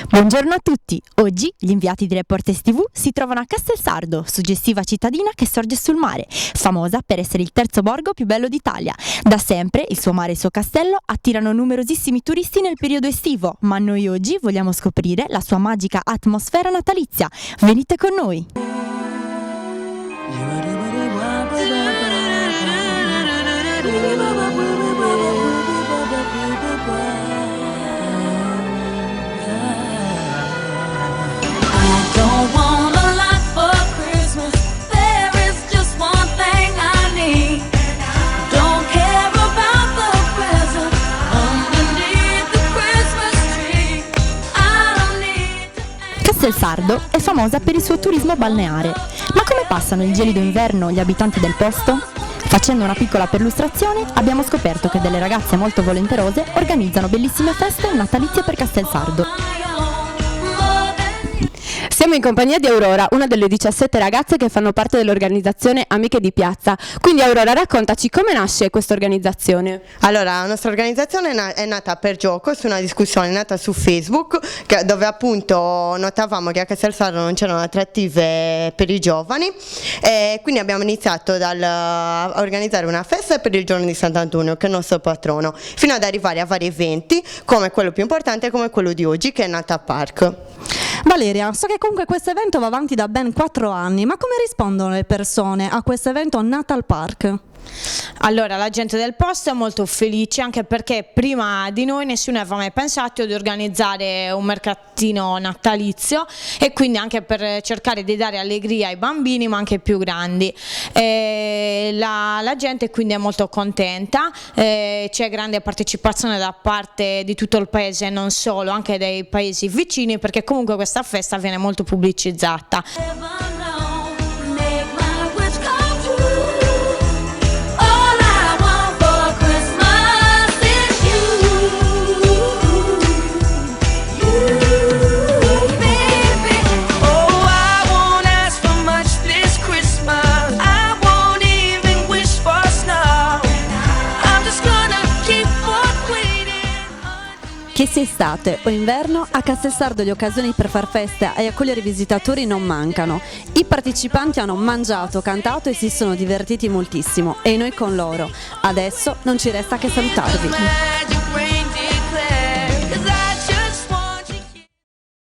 Buongiorno a tutti! Oggi gli inviati di Reporters TV si trovano a Castelsardo, suggestiva cittadina che sorge sul mare, famosa per essere il terzo borgo più bello d'Italia. Da sempre il suo mare e il suo castello attirano numerosissimi turisti nel periodo estivo, ma noi oggi vogliamo scoprire la sua magica atmosfera natalizia. Venite con noi! Don't want a lot for Christmas. There is just one thing I need. Don't care about the present underneath the Christmas tree. I don't need to... Castelsardo è famosa per il suo turismo balneare. Ma come passano il gelido inverno gli abitanti del posto? Facendo una piccola perlustrazione abbiamo scoperto che delle ragazze molto volenterose organizzano bellissime feste natalizie per Castelsardo. Siamo in compagnia di Aurora, una delle 17 ragazze che fanno parte dell'organizzazione Amiche di Piazza. Quindi Aurora, raccontaci come nasce questa organizzazione. Allora, la nostra organizzazione è nata per gioco, su una discussione nata su Facebook, dove appunto notavamo che a Castelsardo non c'erano attrattive per i giovani, e quindi abbiamo iniziato a organizzare una festa per il giorno di Sant'Antonio, che è il nostro patrono, fino ad arrivare a vari eventi, come quello più importante, come quello di oggi, che è Natal Park. Valeria, so che comunque questo evento va avanti da ben 4 anni, ma come rispondono le persone a questo evento Natal Park? Allora, la gente del posto è molto felice, anche perché prima di noi nessuno aveva mai pensato di organizzare un mercatino natalizio, e quindi anche per cercare di dare allegria ai bambini ma anche ai più grandi. La gente quindi è molto contenta, c'è grande partecipazione da parte di tutto il paese, non solo, anche dei paesi vicini, perché comunque questa festa viene molto pubblicizzata. Che sia estate o inverno, a Castelsardo le occasioni per far festa e accogliere i visitatori non mancano. I partecipanti hanno mangiato, cantato e si sono divertiti moltissimo, e noi con loro. Adesso non ci resta che salutarvi.